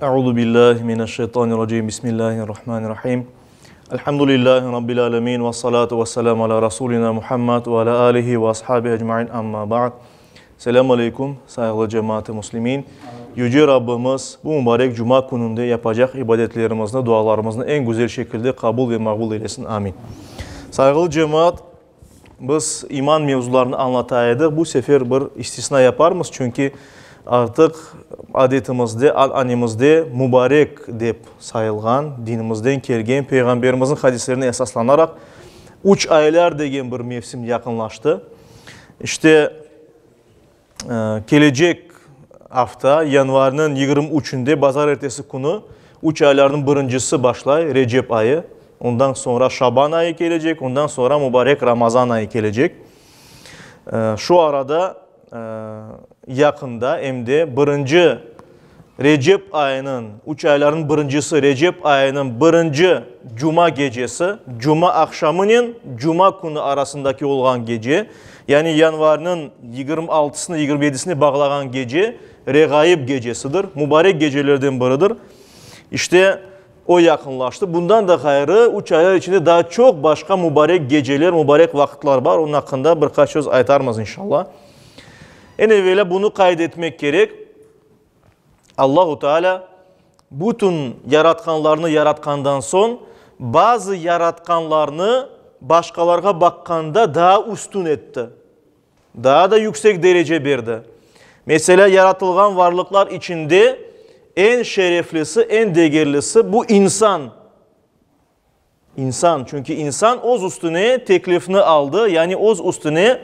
Euzu billahi mineşşeytanirracim. Bismillahirrahmanirrahim. Elhamdülillahi rabbil alamin ve salatu vesselam ala rasulina Muhammed ve ala alihi ve ashabihi ecmaîn. Amma ba'd. Selamun aleyküm saygılı cemaat-i muslimin. Yüce Rabbimiz bu mübarek cuma gününde yapacak ibadetlerimizde, dualarımızı en güzel şekilde kabul ve makbul eylesin. Amin. Saygılı cemaat, biz iman mevzularını anlataydık. Bu sefer bir istisna yaparmız çünkü artık adetimizde, animizde mübarek dep sayılgan, dinimizden kelgen peygamberimizin hadislerine esaslanarak 3 aylar degen bir mevsim yakınlaştı. İşte gelecek hafta yanvarın 23'ünde pazar ertesi günü 3 ayların birincisi başlay, Recep ayı. Ondan sonra Şaban ayı gelecek, ondan sonra mübarek Ramazan ayı gelecek. Şu arada yakında hem de birinci Recep ayının, 3 ayların birincisi Recep ayının birinci Cuma gecesi, Cuma akşamının Cuma günü arasındaki olan gece, yani yanvarın 26'sını 27'sini bağlayan gece Regaib gecesidir. Mübarek gecelerden biridir. İşte o yakınlaştı. Bundan da gayrı 3 aylar içinde daha çok başka mübarek geceler, mübarek vakitler var. Onun hakkında birkaç söz aytarmaz inşallah. En evvela bunu kaydetmek gerek. Allahu Teala bütün yaratkanlarını yaratkandan son bazı yaratkanlarını başkalarına bakkanda daha üstün etti. Daha da yüksek derece verdi. Mesela yaratılgan varlıklar içinde en şereflisi, en değerlisi bu insan. İnsan, çünkü insan öz üstüne teklifini aldı. Yani öz üstüne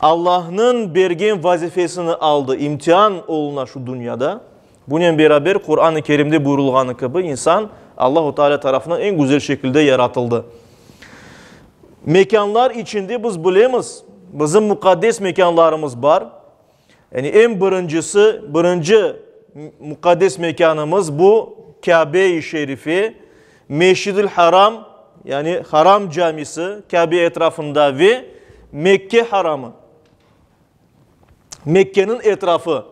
Allah'ın bergen vazifesini aldı. İmtihan oluna şu dünyada. Bununla beraber Kur'an-ı Kerim'de buyurulganı gibi insan Allah-u Teala tarafından en güzel şekilde yaratıldı. Mekanlar içinde biz bilemiz. Bizim mukaddes mekanlarımız var. Yani en birinci mukaddes mekanımız bu Kabe-i Şerifi, Meşid-i Haram, yani Haram Camisi, Kabe etrafında ve Mekke Haramı. Mekke'nin etrafı.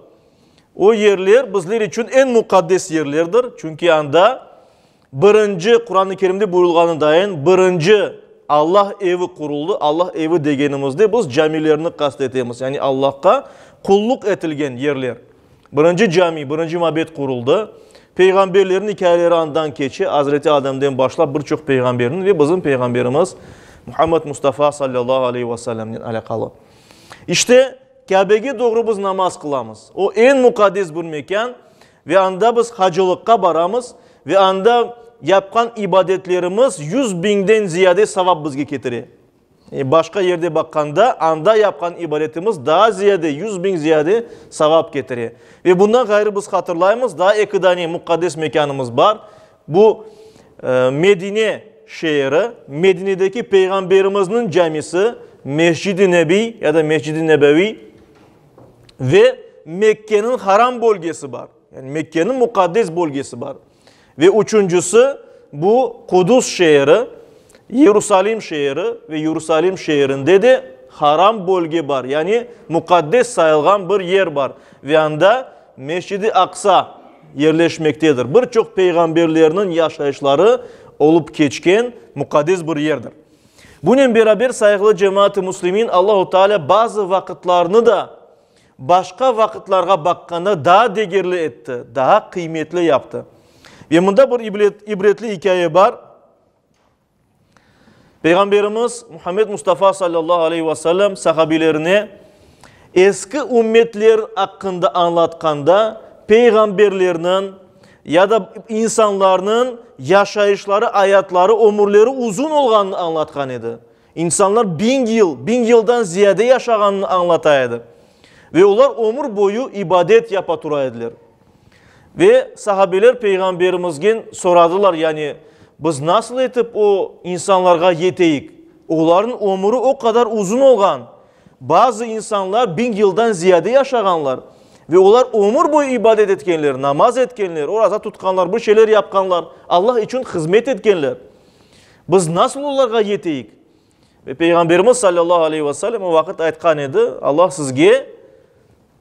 O yerler bizler için en mukaddes yerlerdir. Çünkü anda birinci Kur'an-ı Kerim'de buyurulganı dayan birinci Allah evi kuruldu. Allah evi degenimizde biz camilerini kastetemiz. Yani Allah'a kulluk etilgen yerler. Birinci cami, birinci mabet kuruldu. Peygamberlerin hikayeleri andan geçi. Hazreti Adem'den başla birçok peygamberin ve bizim peygamberimiz Muhammed Mustafa sallallahu aleyhi ve sellem'den alakalı. İşte Kabe'ye doğru biz namaz kılamız. O en mukaddes bir mekan ve anda biz hacılıkka baramız ve anda yapkan ibadetlerimiz 100.000'den ziyade sevap bizge getiriyor. Başka yerde bakkanda anda yapkan ibadetimiz daha ziyade 100.000 ziyade sevap getiriyor. Ve bundan gayrı biz hatırlayımız daha iki tane mukaddes mekanımız var. Bu Medine şehri, Medine'deki peygamberimizin camisi, Mescid-i Nebi ya da Mescid-i Nebevi ve Mekke'nin haram bölgesi var. Yani Mekke'nin mukaddes bölgesi var. Ve üçüncüsü bu Kudüs şehri, Yerusalim şehri ve Yerusalim şehrinde de haram bölge var. Yani mukaddes sayılgan bir yer var. Ve anda Mescid-i Aksa yerleşmektedir. Birçok peygamberlerinin yaşayışları olup geçken mukaddes bir yerdir. Bunun beraber saygılı cemaat-i muslimin Allah-u Teala bazı vakitlerini de başka vakitlerine bakkanda daha değerli etti, daha kıymetli yaptı. Ve bunda bir ibretli hikaye var. Peygamberimiz Muhammed Mustafa sallallahu aleyhi ve sellem sahabilerine eski ümmetler hakkında anlatkanda peygamberlerinin ya da insanların yaşayışları, hayatları, ömürleri uzun olganını anlatkan idi. İnsanlar 1000 yıldan ziyade yaşaganını anlataydı. Ve onlar ömür boyu ibadet yapaturaydılar. Ve sahabeler peygamberimizden soradılar, yani biz nasıl etip o insanlarga yeteyik? Onların ömrü o kadar uzun olgan. Bazı insanlar 1000 yıldan ziyade yaşaganlar. Ve onlar ömür boyu ibadet etkenler, namaz etkenler, orada tutkanlar, bir şeyler yapkanlar, Allah için hizmet etkenler. Biz nasıl onlarga yeteyik? Ve Peygamberimiz sallallahu aleyhi ve sellem o vakit aytkan edi, Allah sizge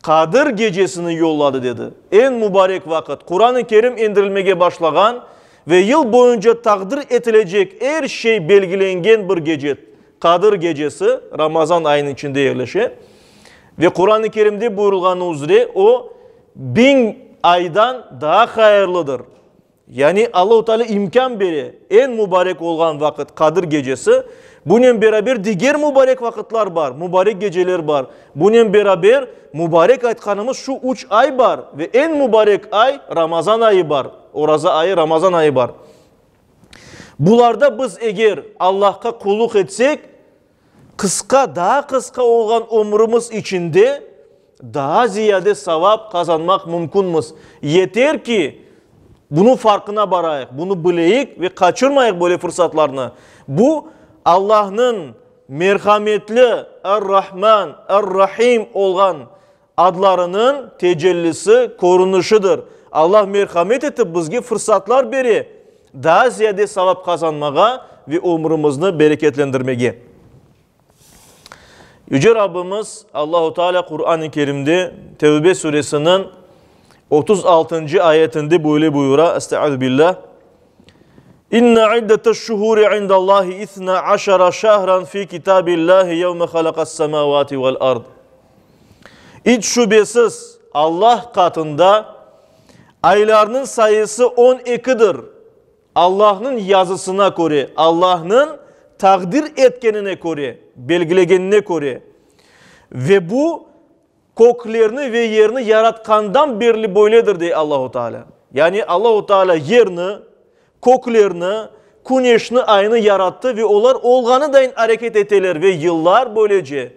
Kadir gecesini yolladı dedi. En mübarek vakit. Kur'an-ı Kerim indirilmeye başlagan ve yıl boyunca takdir edilecek her şey belgilengen bir gece. Kadir gecesi Ramazan ayının içinde yerleşir. Ve Kur'an-ı Kerim'de buyurulgan üzere o 1000 aydan daha hayırlıdır. Yani Allah-u Teala imkan beri en mübarek olan vakit Kadir gecesi. Bunun beraber diğer mübarek vakitler var, mübarek geceler var. Bunun beraber mübarek aytkanımız şu 3 ay var ve en mübarek ay Ramazan ayı var. Oraza ayı Ramazan ayı var. Bularda biz eğer Allah'a kulluk etsek, daha kıska olan ömrümüz içinde daha ziyade sevap kazanmak mümkünmüz. Yeter ki bunun farkına varayık, bunu bileyik ve kaçırmayık böyle fırsatlarını. Bu Allah'ın merhametli, Er-Rahman, Er-Rahim olan adlarının tecellisi, korunuşudur. Allah merhamet etip bizge fırsatlar beri daha ziyade sevap kazanmağa ve ömrümüzü bereketlendirmeye. Yüce Rabbimiz Allah-u Teala Kur'an-ı Kerim'de Tevbe suresinin 36. ayetinde böyle buyura. Estağfirullah. İnne iddeteş şuhuri indallahi 12 şehran fi kitabillahi yevme halakas semavati vel ard. Hiç şüphesiz Allah katında aylarının sayısı 12'dir. Allah'ın yazısına göre, Allah'ın takdir etkenine göre, belgilegenine göre. Ve bu koklerini ve yerini yaratkandan beri böyledir diye Allah-u Teala. Yani Allah-u Teala yerini, koklerini, güneşini, ayını yarattı ve onlar olganı dahi hareket eteler ve yıllar böylece,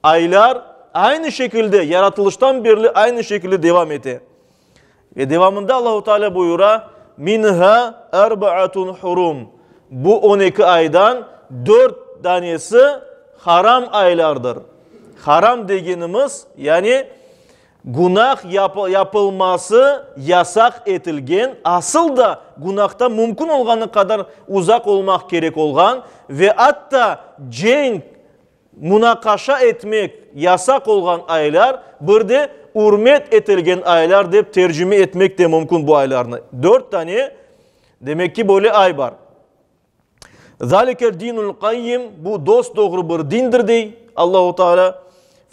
aylar aynı şekilde yaratılıştan beri aynı şekilde devam ete. Ve devamında Allah-u Teala buyura, minha erbaatun hurum. Bu 12 aydan 4 tanesi haram aylardır. Haram dediğimiz yani günah yapılması yasak etilgen, asıl da günahta mümkün olganı kadar uzak olmak gerek olgan ve hatta cenk, münakaşa etmek yasak olan aylar bir de hürmet etilgen aylar deyip tercüme etmek de mümkün bu aylarını. 4 tane demek ki böyle ay var. Zalikel dinul qayyim, bu dost doğru bir dindir dey Allah-u Teala.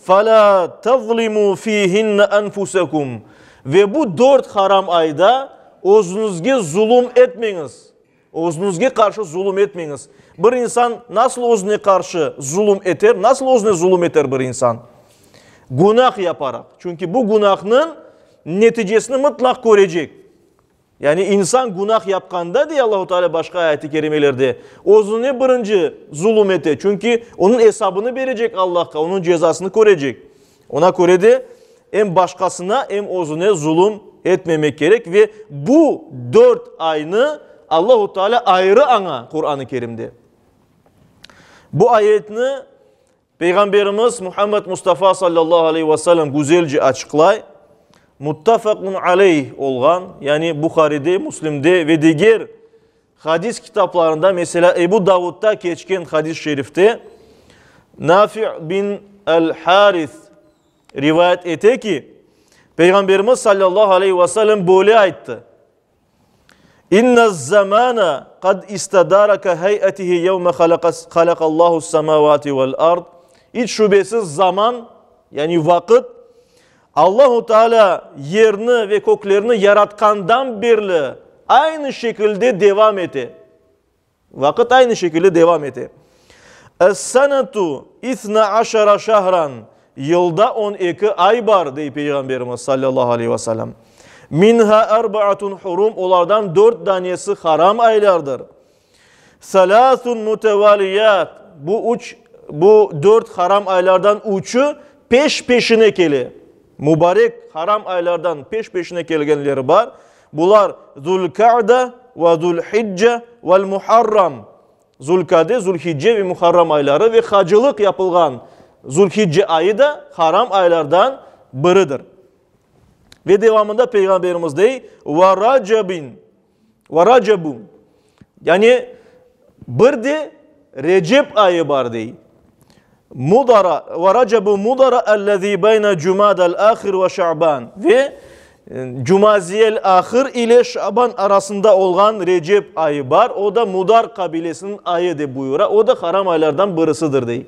فَلَا تَظْلِمُوا ف۪يهِنَّ أَنْفُسَكُمْ. Ve bu 4 haram ayda özünüzge zulüm etmeyiniz. Özünüzge karşı zulüm etmeyiniz. Bir insan nasıl özüne karşı zulüm eter? Nasıl özüne zulüm eter bir insan? Günah yaparak. Çünkü bu günahın neticesini mutlak görecek. Yani insan günah yapkanda diye Allah-u Teala başka ayet-i kerimelerde özüne birinci zulüm ete. Çünkü onun hesabını verecek Allah'a, onun cezasını görecek. Ona göre de hem başkasına hem özüne zulüm etmemek gerek ve bu 4 ayını Allah-u Teala ayrı ana Kur'an-ı Kerim'de. Bu ayetini Peygamberimiz Muhammed Mustafa sallallahu aleyhi ve sellem güzelce açıklay. Muttafakun aleyh olgan, yani Bukhari'de, Müslim'de ve diğer hadis kitaplarında, mesela Ebu Davud'da geçken hadis-i şerifte Nafi' bin el-Harith rivayet ete ki Peygamberimiz sallallahu aleyhi ve sellem böyle ayıttı. İnne zamana kad istadaraka hayatihi yevme halakallahu semavati vel ard. Hiç şüphesiz zaman, yani vakit, Allah-u Teala yerini ve köklerini yaratkandan beri aynı şekilde devam ete. Vakit aynı şekilde devam ete. Es-senetu 12 şehran. Yılda 12 ay var diye Peygamberimiz sallallahu aleyhi ve sellem. Minha erbaatun hurum. Onlardan 4 tanesi haram aylardır. Salasun mutevaliyat. Bu 4 haram aylardan 3'ü peş peşine geliyor. Mübarek haram aylardan peş peşine gelgenleri var. Bunlar Zulka'de ve Zulhicce ve Muharram. Zulka'de, Zulhicce ve Muharram ayları ve hacılık yapılgan Zulhicce ayı da haram aylardan biridir. Ve devamında Peygamberimiz dey ve Racebun. Yani bir de Recep ayı var dey. Mudara ve Recebu Mudara ellezî beyne Cumadel ahir ve Şaban ve Cumaziyel ahir ile Şaban arasında olan Recep ayı var. O da Mudar kabilesinin ayıdır buyura. O da haram aylardan birisidir deyip.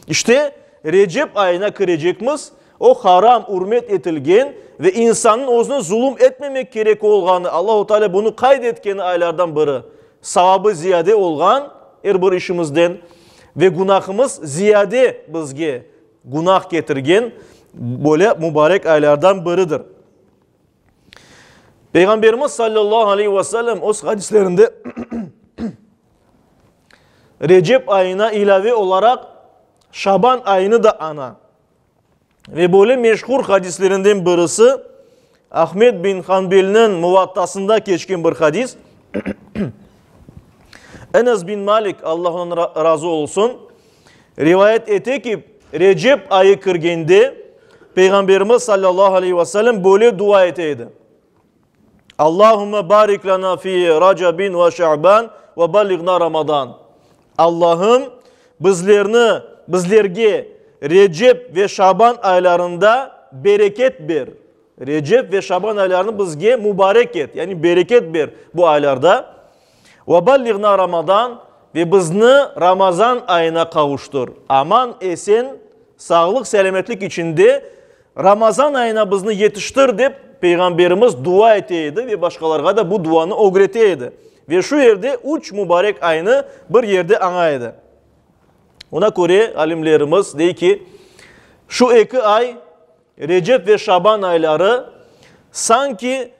İşte Recep ayına kırecekmiz. O haram, hürmet etilgen ve insanın özüne zulüm etmemek gerek olganı, Allah-u Teala bunu kaydetken aylardan biri. Savabı ziyade olgan bir işimizden ve günahımız ziyade bizge günah getirgen böyle mübarek aylardan biridir. Peygamberimiz sallallahu aleyhi ve sellem o hadislerinde Recep ayına ilave olarak Şaban ayını da ana. Ve böyle meşhur hadislerinden birisi Ahmet bin Hanbel'in muvattasında geçkin bir hadis. Enes bin Malik Allah ondan razı olsun rivayet etti ki Recep ayı kırgende Peygamberimiz sallallahu aleyhi ve sellem böyle dua eteydi. Allahümme barik lana fi Recebin ve Şaban ve balligna Ramazan. Allah'ım bizlerge Recep ve Şaban aylarında bereket ver. Recep ve Şaban aylarını bizge mübarek et. Yani bereket ver bu aylarda. Ve balligna Ramazan ve bizni Ramazan ayına kavuştur. Aman esen, sağlık, selametlik içinde Ramazan ayına bizni yetiştir deyip Peygamberimiz dua eteydi ve başkalarına da bu duanı öğreteydi. Ve şu yerde üç mübarek ayını bir yerde anaydı. Ona göre alimlerimiz deyir ki şu iki ay Recep ve Şaban ayları sanki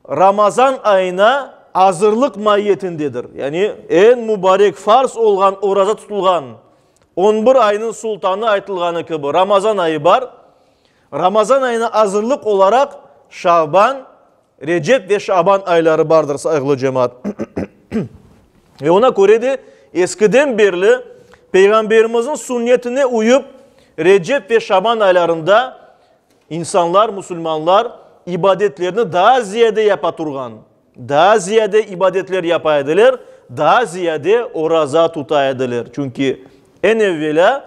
Ramazan ayına hazırlık mahiyetindedir. Yani en mübarek farz olan oraza tutulgan 11 ayının sultanı aytılganı gibi Ramazan ayı var. Ramazan ayına hazırlık olarak Şaban, Recep ve Şaban ayları vardır saygılı cemaat. Ve ona göre de eskiden beri Peygamberimizin sünnetine uyup Recep ve Şaban aylarında insanlar, Müslümanlar ibadetlerini daha ziyade yapaturgan. Daha ziyade ibadetler yapaydılar, daha ziyade oraza tutaydılar. Çünkü en evvela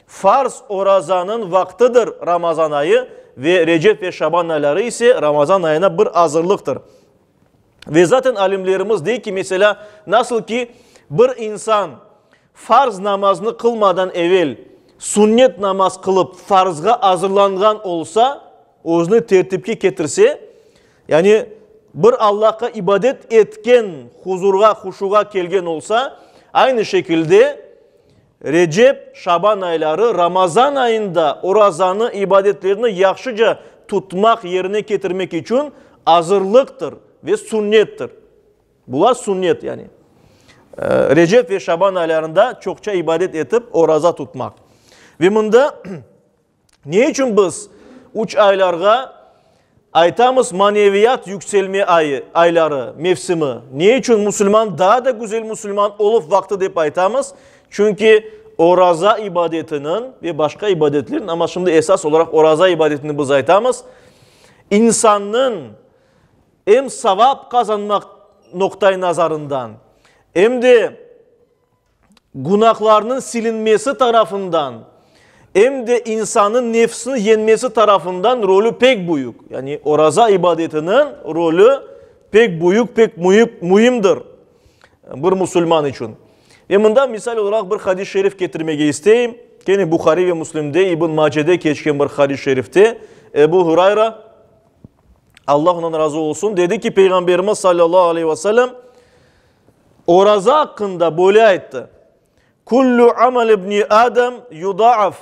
farz orazanın vaktidir Ramazan ayı ve Recep ve Şaban ayları ise Ramazan ayına bir hazırlıktır. Ve zaten alimlerimiz diyor ki mesela nasıl ki bir insan farz namazını kılmadan evvel sünnet namaz kılıp farzga hazırlangan olsa, özünü tertipki getirse, yani bir Allah'a ibadet etken, huzurga, huşuga kelgen olsa, aynı şekilde Recep, Şaban ayları Ramazan ayında orazanı, ibadetlerini yaxşıca tutmak, yerine getirmek için hazırlıktır ve sünnettir. Bunlar sünnet yani. Recep ve Şaban aylarında çokça ibadet etip oraza tutmak. Ve bunda ne için biz 3 aylarga aytamız maneviyat yükselme ayları, mevsimi. Ne için Müslüman daha da güzel Müslüman olup vakti deyip aytamız? Çünkü oraza ibadetinin ve başka ibadetlerin ama şimdi esas olarak oraza ibadetini biz aytamız. İnsanın hem savap kazanmak noktayı nazarından hem de günahlarının silinmesi tarafından hem de insanın nefsini yenmesi tarafından rolü pek büyük. Yani oraza ibadetinin rolü pek büyük, pek mühimdir bir Müslüman için. Ve bundan misal olarak bir hadis-i şerif getirmek isteyeyim. Yine Bukhari ve Müslim'de, İbn Mace'de geçen bir hadis-i şerifte Ebu Hurayra, Allah ondan razı olsun, dedi ki Peygamberimiz sallallahu aleyhi ve sellem oraza hakkında böyle ayette. Kullu amal ibni Adem yudaaf.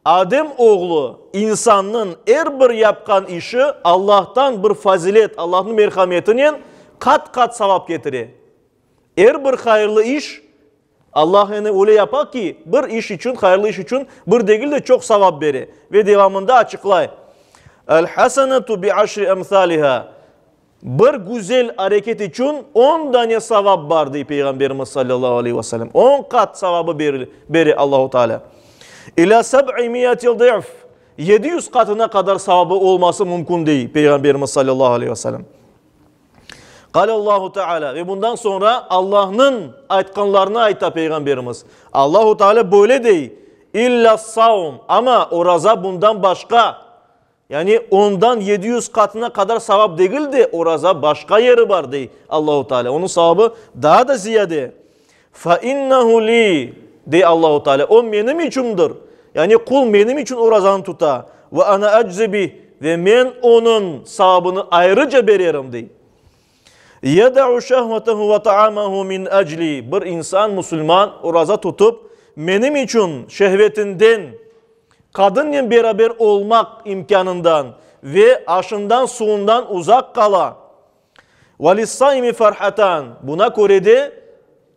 Adem oğlu insanın her bir yapkan işi Allah'tan bir fazilet, Allah'ın merhametinin kat kat sevap getirir. Her bir hayırlı iş Allah yani öyle yapar ki bir iş için, hayırlı iş için bir değil de çok sevap verir. Ve devamında açıklay. El hasenatu bi aşri emthaliha. Bir güzel hareket için 10 tane sevap var diye Peygamberimiz sallallahu aleyhi ve sellem. 10 kat sevabı verir Allah-u Teala. İlâ 700 dı'f. 700 katına kadar sevabı olması mümkün değil Peygamberimiz sallallahu aleyhi ve sellem. Allahu Teala ve bundan sonra Allah'ın aytkanlarını ayta Peygamberimiz. Allahu Teala böyle değil. İlla savm. Ama oraza bundan başka. Yani ondan 700 katına kadar sevap değildi. Oraza başka yeri var dey Allahu Teala. Onun sevabı daha da ziyade. Fa innehu li dey Allahu Teala. O benim içindir. Yani kul benim için orazanı tuta. Ve ana aczibi ve ben onun sevabını ayrıca veririm dey. Yeda'u şehvetehu ve ta'amahu min acli. Bir insan Müslüman oraza tutup benim için şehvetinden kadınla beraber olmak imkanından ve aşından suundan uzak kala. وَلِسَّائِمِ فَرْحَةً. Buna göre de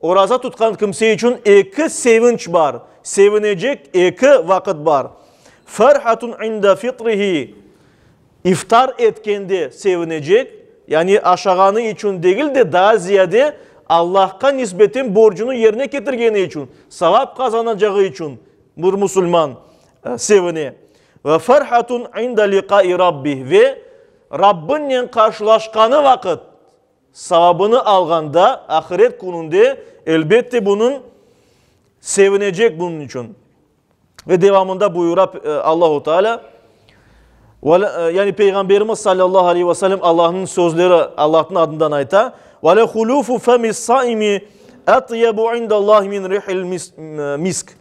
oraza tutkan kimse için iki sevinç var. Sevinecek iki vakit var. فَرْحَةٌ عِنْدَ فِطْرِهِ. İftar etkende sevinecek. Yani aşağını için değil de daha ziyade Allah'a nispetin borcunu yerine getirgeni için, sevap kazanacağı için bir Müslüman sevini. Ve ferhatun inda liqai rabbih. Ve Rabbinle karşılaşkanı vakit sevabını alganda ahiret gününde elbette bunun sevinecek bunun için. Ve devamında buyurar Allahu Teala, yani Peygamberimiz sallallahu aleyhi ve sellem Allah'ın sözleri Allah'ın adından ayta. Ve le hulufu femis saimi atyabu indallahi min rihil misk.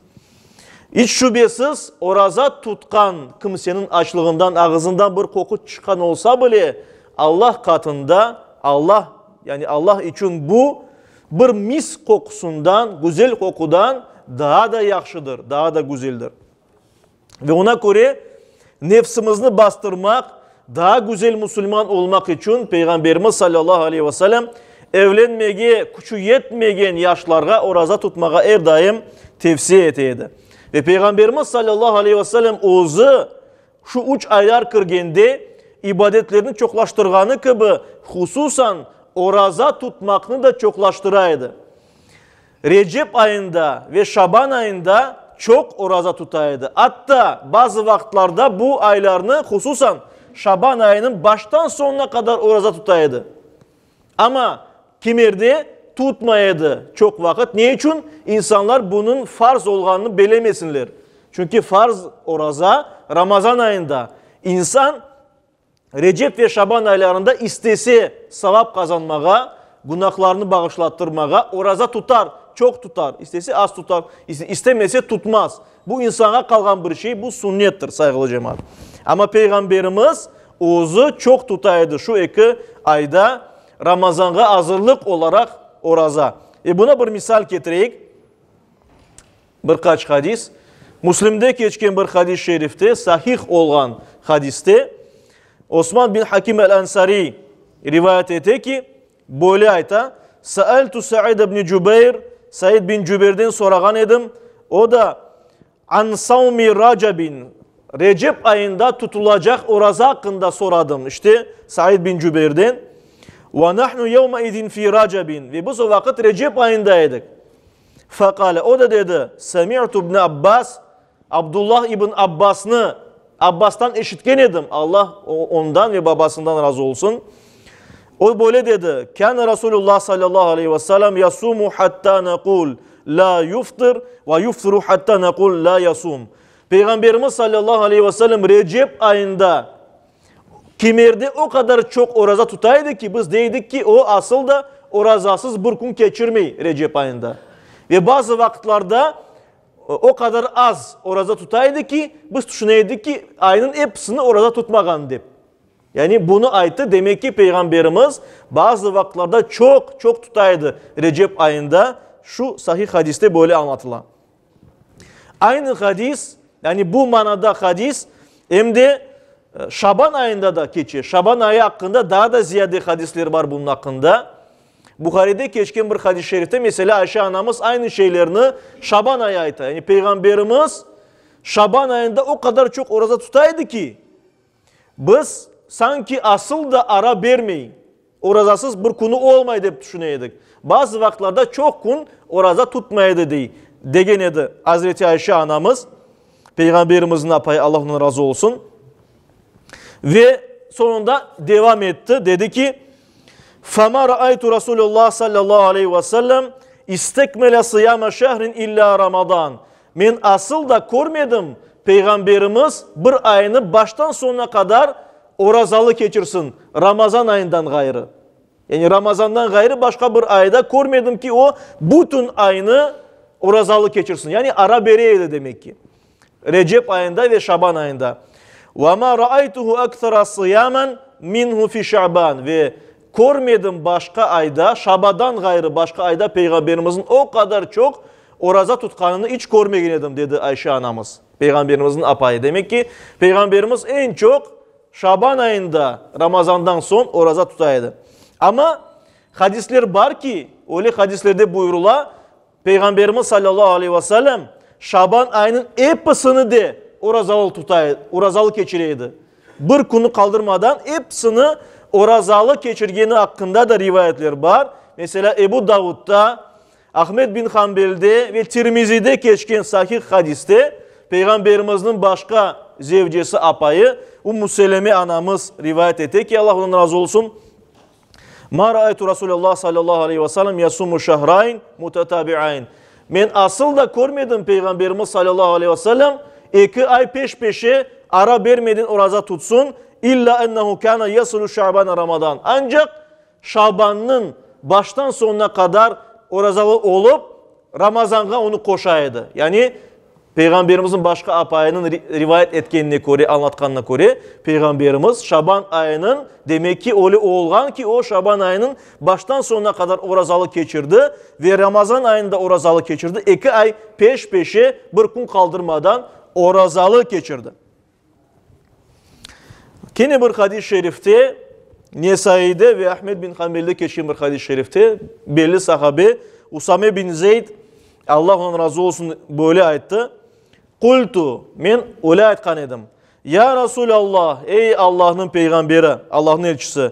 Hiç şüphesiz oraza tutkan kimsenin açlığından ağzından bir koku çıkan olsa bile Allah katında Allah için bu bir mis kokusundan, güzel kokudan daha da yakışıdır, daha da güzeldir. Ve ona göre nefsimizi bastırmak, daha güzel Müslüman olmak için Peygamberimiz sallallahu aleyhi ve sellem evlenmeye, gücü yetmeyen yaşlarga oraza tutmağa her daim tavsiye eteydi. Ve Peygamberimiz sallallahu aleyhi ve sellem o'zi şu 3 aylar kirgende ibadetlerini çoklaştırganı gibi hususan oraza tutmakını da çoklaştıraydı. Recep ayında ve Şaban ayında çok oraza tutaydı. Hatta bazı vakitlerde bu aylarını hususan Şaban ayının baştan sonuna kadar oraza tutaydı. Ama kimirde tutmayaydı çok vakit. Ne için? İnsanlar bunun farz olduğunu bilemesinler. Çünkü farz oraza Ramazan ayında. İnsan Recep ve Şaban aylarında istese sevap kazanmağa, günahlarını bağışlattırmağa oraza tutar. Çok tutar. İstese az tutar. İstemese tutmaz. Bu insana kalgan bir şey. Bu sünnettir saygılı cemaat. Ama Peygamberimiz o'zi çok tutaydı şu 2 ayda Ramazan'a hazırlık olarak oraza. Buna bir misal getireyik. Birkaç hadis. Müslim'de geçken bir hadis şerifte, sahih olan hadiste Osman bin Hakim el-Ansari rivayet etti ki böyle ayta Sa'altu Sa'id ibn Cübeyr, Said bin Cübeyr'den soragan edim. O da an savmi racabin, Recep ayında tutulacak oraza hakkında soradım. İşte Said bin Cübeyr'den. Ve nahnu yevme idin fi racabin. Ve biz o vakit Recep ayındaydık. Fakale, o da dedi, Semi'tu ibn Abbas, Abdullah ibn Abbas'tan eşitken edim. Allah ondan ve babasından razı olsun. O böyle dedi. Kâne Resulullah sallallahu aleyhi ve sellem yasumu hatta nekul la yuftir ve yuftiru hatta nekul la yasum. Peygamberimiz sallallahu aleyhi ve sellem Recep ayında kimerde o kadar çok oraza tutaydı ki biz deydik ki o asıl da orazasız bir gün geçirmeyi Recep ayında. Ve bazı vakitlerde o kadar az oraza tutaydı ki biz düşüneydik ki ayının hepsini oraza tutmagan deyip. Yani bunu ayıttı. Demek ki Peygamberimiz bazı vakitlerde çok tutaydı Recep ayında. Şu sahih hadiste böyle anlatılan. Aynı hadis, yani bu manada hadis hem de Şaban ayında da geçiyor. Şaban ayı hakkında daha da ziyade hadisler var bunun hakkında. Bukhari'de geçken bir hadis-i şerifte mesela Ayşe anamız aynı şeylerini Şaban ayı ayıttı. Yani Peygamberimiz Şaban ayında o kadar çok oraza tutaydı ki biz sanki asıl da ara vermeyin. Orazasız bir konu olmayı deyip düşüneydik. Bazı vakitlerde çok gün oraza tutmaydı degen edi Hazreti Ayşe anamız. Peygamberimizin apayı Allah ondan razı olsun. Ve sonunda devam etti. Dedi ki فَمَا رَأَيْتُ Resulullah sallallahu aleyhi ve sellem istekmele sıyame şehrin illa Ramazan. men asıl da görmedim Peygamberimiz bir ayını baştan sonuna kadar orazalı geçirsin Ramazan ayından gayrı. Yani Ramazan'dan gayrı başka bir ayda görmedim ki o bütün ayını orazalı geçirsin. Yani ara bereydi demek ki. Recep ayında ve Şaban ayında. وَمَا رَأَيْتُهُ أَكْثَرَ صِيَامًا مِنْهُ فِي Şaban ve görmedim başka ayda, Şabadan gayrı başka ayda Peygamberimizin o kadar çok oraza tutkanını hiç görmeyedim dedi Ayşe anamız. Peygamberimizin apayı. Demek ki Peygamberimiz en çok Şaban ayında Ramazan'dan son oraza tutaydı. Ama hadisler var ki, öyle hadislerde buyurula Peygamberimiz sallallahu aleyhi ve sellem Şaban ayının hepsini de orazalı tutaydı, orazalı geçireydi. Bir konu kaldırmadan hepsini orazalı geçirgeni hakkında da rivayetler var. Mesela Ebu Davud'da, Ahmet bin Hanbel'de ve Tirmizi'de geçen sahih hadiste Peygamberimizin başka zevcesi apayı Ummu Seleme anamız rivayet etti ki Allah ondan razı olsun. Ma ra'aytu Resulullah sallallahu aleyhi ve sellem yasumu şehrayn mutetabi'ayn. Men asıl da görmedim Peygamberimiz sallallahu aleyhi ve sellem 2 ay peş peşe ara vermeden oraza tutsun. İlla ennehu kana yasulu Şaban Ramazan. Ancak Şaban'ın baştan sonuna kadar orazalı olup Ramazan'a onu koşaydı. Yani Peygamberimizin başka apayının rivayet etkenine göre, anlatkanına göre Peygamberimiz Şaban ayının demek ki öyle olgan ki o Şaban ayının baştan sonuna kadar orazalı geçirdi ve Ramazan ayında orazalı geçirdi. 2 ay peş peşe bir gün kaldırmadan orazalı geçirdi. Yine bir hadis-i şerifte Nesai'de ve Ahmed bin Hanbel'de geçen bir hadis-i şerifte belli sahabe Usame bin Zeyd Allah onun razı olsun böyle ayette. Kultu men öyle aytkan edim. Ya Resulallah ey Allah'ın peygamberi Allah'ın elçisi.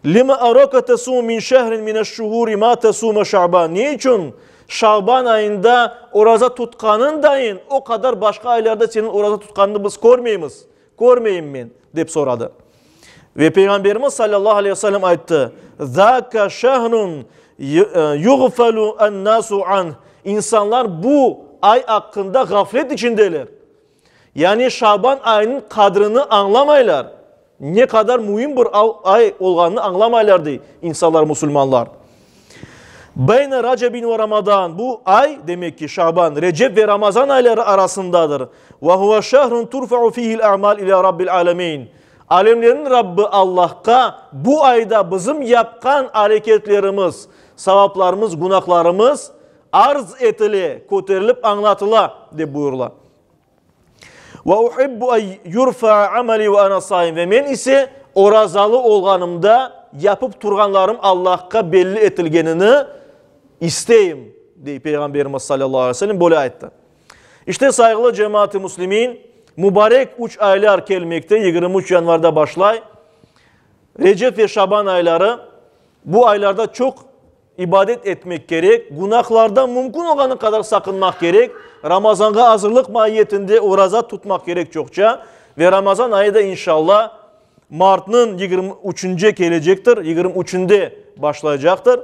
Lima araka tasum min şehrin mineşşuhuri ma tasuma Şaban. Niçin Şaban ayında oraza tutkanın dayın o kadar başka aylarda senin oraza tutkanını biz görmeyimiz. Görmeyim men deyip soradı. Ve Peygamberimiz sallallahu aleyhi ve sellem ayıttı. Zâka şehrun yuğfelu ennâsu anh. İnsanlar bu ay hakkında gaflet içindeler. Yani Şaban ayının kadrını anlamaylar. Ne kadar mühim bir ay olganını anlamaylardı insanlar, Müslümanlar. Beyne Recep'in ve Ramazan. Bu ay demek ki Şaban, Recep ve Ramazan ayları arasındadır. Ve huve şehrun turfa'u fihil a'mal ila rabbil alemin. Alemlerin Rabbi Allah'a bu ayda bizim yapkan hareketlerimiz, sevaplarımız, günahlarımız arz etili, koterilip anlatıla de buyurula. Ve uhibbu ay yurfa ameli ve ana saim. Ve men ise orazalı olganımda yapıp turganlarım Allah'a belli etilgenini isteyim diye Peygamberimiz sallallahu aleyhi ve sellem böyle ayette. İşte saygılı cemaat-i muslimin mübarek 3 aylar gelmekte 23 yanvarda başlay. Recep ve Şaban ayları bu aylarda çok ibadet etmek gerek. Günahlardan mümkün olanı kadar sakınmak gerek. Ramazan'a hazırlık mahiyetinde oraza tutmak gerek çokça. Ve Ramazan ayı da inşallah Mart'ın 23'ünde gelecektir. 23'ünde başlayacaktır.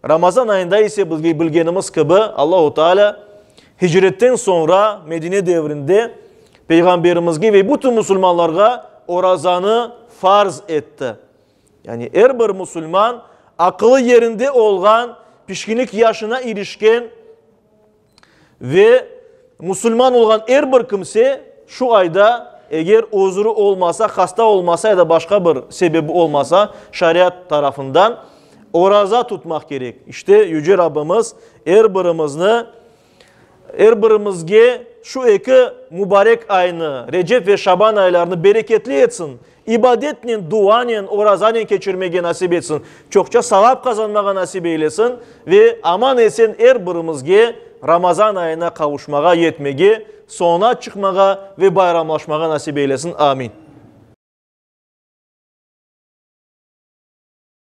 Ramazan ayında ise bilgenimiz gibi Allah-u Teala hicretten sonra Medine devrinde Peygamberimiz gibi bütün Müslümanlara orazanı farz etti. Yani her bir Müslüman akıllı yerinde olan, pişkinlik yaşına erişken ve Müslüman olan her bir kimse şu ayda eğer uzuru olmasa, hasta olmasa ya da başka bir sebebi olmasa şeriat tarafından oraza tutmak gerek. İşte Yüce Rabbimiz her birimizge şu iki mübarek ayını, Recep ve Şaban aylarını bereketli etsin. İbadetle, duanla, orazanla geçirmeye nasip etsin. Çokça sevap kazanmaya nasip eylesin. Ve aman esen her birimizge Ramazan ayına kavuşmaya, yetmeye, sona çıkmaya ve bayramlaşmaya nasip eylesin. Amin.